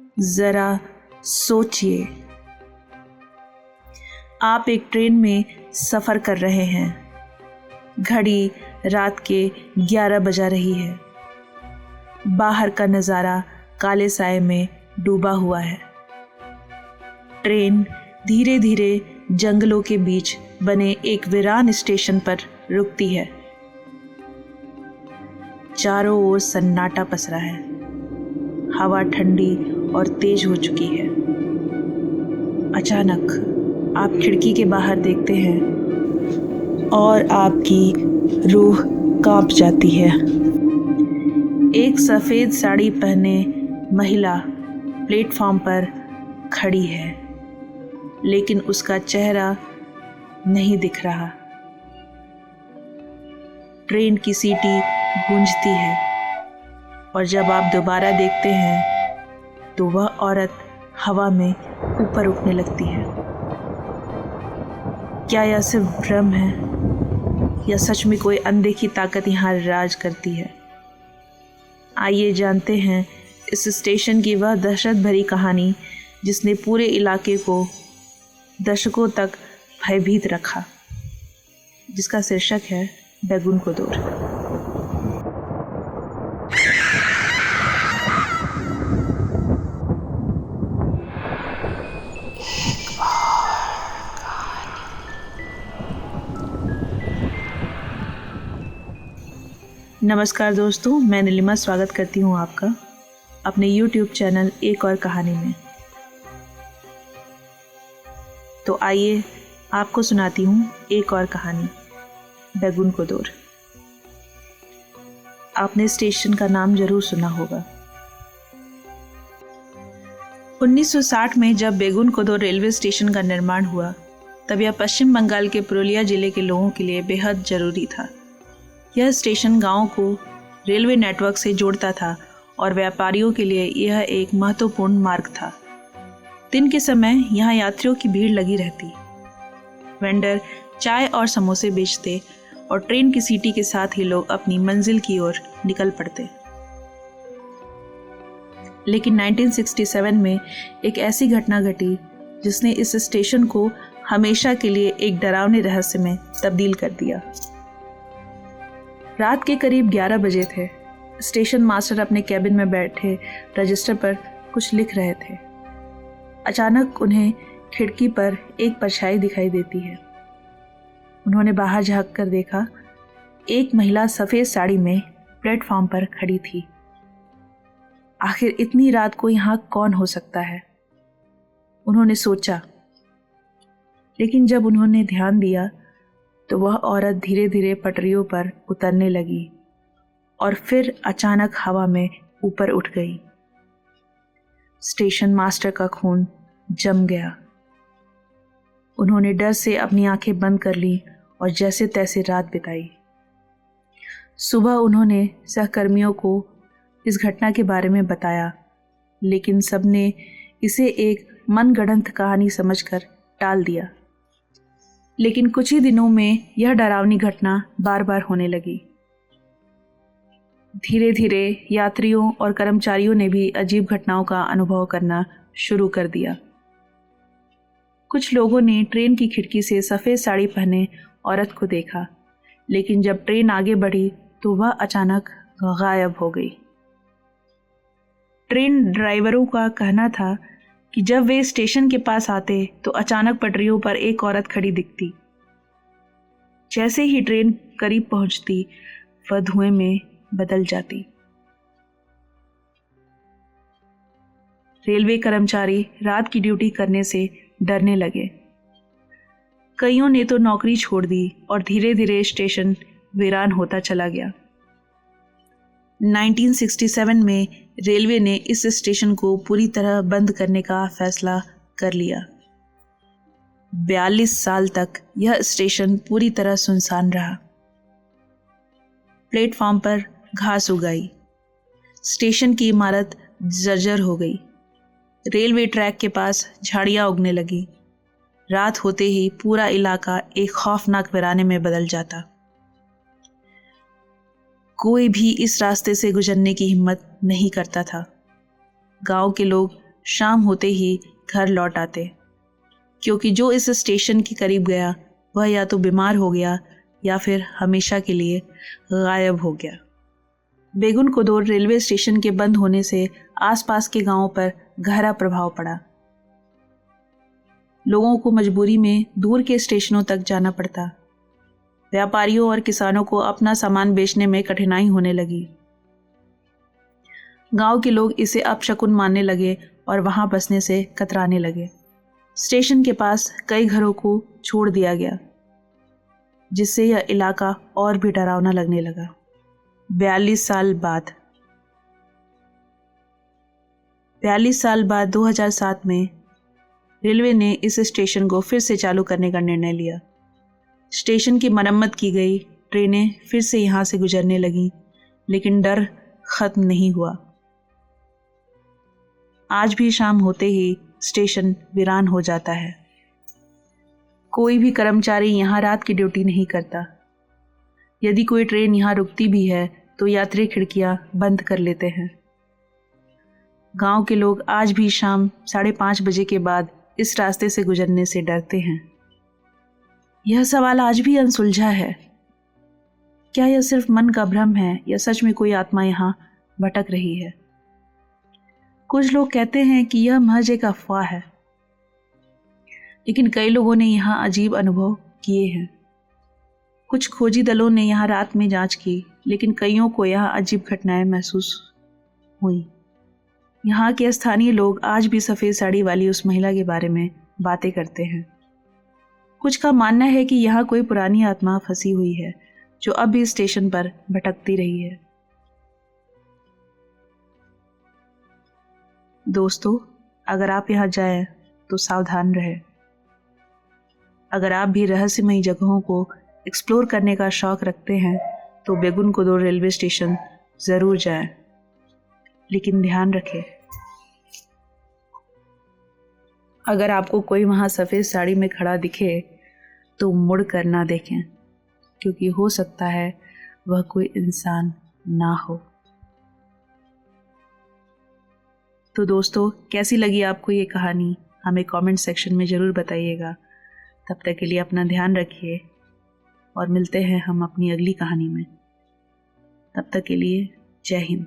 ज़रा सोचिए, आप एक ट्रेन में सफ़र कर रहे हैं। घड़ी रात के 11 बजा रही है। बाहर का नज़ारा काले साए में डूबा हुआ है। ट्रेन धीरे धीरे जंगलों के बीच बने एक वीरान स्टेशन पर रुकती है। चारों ओर सन्नाटा पसरा है। हवा ठंडी और तेज हो चुकी है। अचानक आप खिड़की के बाहर देखते हैं और आपकी रूह कांप जाती है। एक सफ़ेद साड़ी पहने महिला प्लेटफॉर्म पर खड़ी है, लेकिन उसका चेहरा नहीं दिख रहा। ट्रेन की सीटी गूंजती है और जब आप दोबारा देखते हैं तो वह औरत हवा में ऊपर उठने लगती है। क्या यह सिर्फ भ्रम है या सच में कोई अनदेखी ताकत यहाँ राज करती है? आइए जानते हैं इस स्टेशन की वह दहशत भरी कहानी जिसने पूरे इलाके को दशकों तक भयभीत रखा, जिसका शीर्षक है बैगुन को दूर। नमस्कार दोस्तों, मैं नीलिमा स्वागत करती हूँ आपका अपने YouTube चैनल एक और कहानी में। तो आइए आपको सुनाती हूँ एक और कहानी, बैगुन को दूर। आपने स्टेशन का नाम जरूर सुना होगा। 1960 में जब बैगुन को दूर रेलवे स्टेशन का निर्माण हुआ, तब यह पश्चिम बंगाल के पुरुलिया जिले के लोगों के लिए बेहद जरूरी था। यह स्टेशन गांवों को रेलवे नेटवर्क से जोड़ता था और व्यापारियों के लिए यह एक महत्वपूर्ण मार्ग था। दिन के समय यहाँ यात्रियों की भीड़ लगी रहती। वेंडर चाय और समोसे बेचते और ट्रेन की सीटी के साथ ही लोग अपनी मंजिल की ओर निकल पड़ते। लेकिन 1967 में एक ऐसी घटना घटी जिसने इस स्टेशन को हमेशा के लिए एक डरावने रहस्य में तब्दील कर दिया। रात के करीब 11 बजे थे। स्टेशन मास्टर अपने कैबिन में बैठे रजिस्टर पर कुछ लिख रहे थे। अचानक उन्हें खिड़की पर एक परछाई दिखाई देती है। उन्होंने बाहर झांक कर देखा। एक महिला सफ़ेद साड़ी में प्लेटफॉर्म पर खड़ी थी। आखिर इतनी रात को यहाँ कौन हो सकता है, उन्होंने सोचा। लेकिन जब उन्होंने ध्यान दिया तो वह औरत धीरे धीरे पटरियों पर उतरने लगी और फिर अचानक हवा में ऊपर उठ गई। स्टेशन मास्टर का खून जम गया। उन्होंने डर से अपनी आंखें बंद कर ली और जैसे तैसे रात बिताई। सुबह उन्होंने सहकर्मियों को इस घटना के बारे में बताया, लेकिन सबने इसे एक मनगढ़ंत कहानी समझकर टाल दिया। लेकिन कुछ ही दिनों में यह डरावनी घटना बार बार होने लगी। धीरे धीरे यात्रियों और कर्मचारियों ने भी अजीब घटनाओं का अनुभव करना शुरू कर दिया। कुछ लोगों ने ट्रेन की खिड़की से सफ़ेद साड़ी पहने औरत को देखा, लेकिन जब ट्रेन आगे बढ़ी तो वह अचानक गायब हो गई। ट्रेन ड्राइवरों का कहना था कि जब वे स्टेशन के पास आते तो अचानक पटरियों पर एक औरत खड़ी दिखती। जैसे ही ट्रेन करीब पहुंचती, वह धुएं में बदल जाती। रेलवे कर्मचारी रात की ड्यूटी करने से डरने लगे। कईयों ने तो नौकरी छोड़ दी और धीरे धीरे स्टेशन वीरान होता चला गया। 1967 में रेलवे ने इस स्टेशन को पूरी तरह बंद करने का फैसला कर लिया। 42 साल तक यह स्टेशन पूरी तरह सुनसान रहा। प्लेटफॉर्म पर घास उग गई। स्टेशन की इमारत जर्जर हो गई। रेलवे ट्रैक के पास झाड़ियां उगने लगी। रात होते ही पूरा इलाका एक खौफनाक वीराने में बदल जाता। कोई भी इस रास्ते से गुजरने की हिम्मत नहीं करता था। गांव के लोग शाम होते ही घर लौट आते, क्योंकि जो इस स्टेशन के करीब गया वह या तो बीमार हो गया या फिर हमेशा के लिए गायब हो गया। बेगुन कोदोर रेलवे स्टेशन के बंद होने से आसपास के गांवों पर गहरा प्रभाव पड़ा। लोगों को मजबूरी में दूर के स्टेशनों तक जाना पड़ता। व्यापारियों और किसानों को अपना सामान बेचने में कठिनाई होने लगी। गांव के लोग इसे अपशकुन मानने लगे और वहां बसने से कतराने लगे। स्टेशन के पास कई घरों को छोड़ दिया गया, जिससे यह इलाका और भी डरावना लगने लगा। 42 साल बाद 2007 में रेलवे ने इस स्टेशन को फिर से चालू करने का निर्णय लिया। स्टेशन की मरम्मत की गई, ट्रेनें फिर से यहाँ से गुजरने लगीं, लेकिन डर खत्म नहीं हुआ। आज भी शाम होते ही स्टेशन वीरान हो जाता है। कोई भी कर्मचारी यहाँ रात की ड्यूटी नहीं करता। यदि कोई ट्रेन यहाँ रुकती भी है तो यात्री खिड़कियां बंद कर लेते हैं। गांव के लोग आज भी शाम 5:30 बजे के बाद इस रास्ते से गुजरने से डरते हैं। यह सवाल आज भी अनसुलझा है। क्या यह सिर्फ मन का भ्रम है या सच में कोई आत्मा यहाँ भटक रही है? कुछ लोग कहते हैं कि यह महज एक अफवाह है, लेकिन कई लोगों ने यहाँ अजीब अनुभव किए हैं। कुछ खोजी दलों ने यहाँ रात में जांच की, लेकिन कईयों को यहाँ अजीब घटनाएं महसूस हुई। यहाँ के स्थानीय लोग आज भी सफ़ेद साड़ी वाली उस महिला के बारे में बातें करते हैं। कुछ का मानना है कि यहाँ कोई पुरानी आत्मा फंसी हुई है जो अब भी स्टेशन पर भटकती रही है। दोस्तों, अगर आप यहाँ जाएं तो सावधान रहें। अगर आप भी रहस्यमयी जगहों को एक्सप्लोर करने का शौक रखते हैं तो बेगुन कोदोर रेलवे स्टेशन ज़रूर जाएं, लेकिन ध्यान रखें, अगर आपको कोई वहाँ सफ़ेद साड़ी में खड़ा दिखे तो मुड़ कर ना देखें, क्योंकि हो सकता है वह कोई इंसान ना हो। तो दोस्तों, कैसी लगी आपको ये कहानी? हमें कमेंट सेक्शन में ज़रूर बताइएगा। तब तक के लिए अपना ध्यान रखिए और मिलते हैं हम अपनी अगली कहानी में। तब तक के लिए जय हिंद।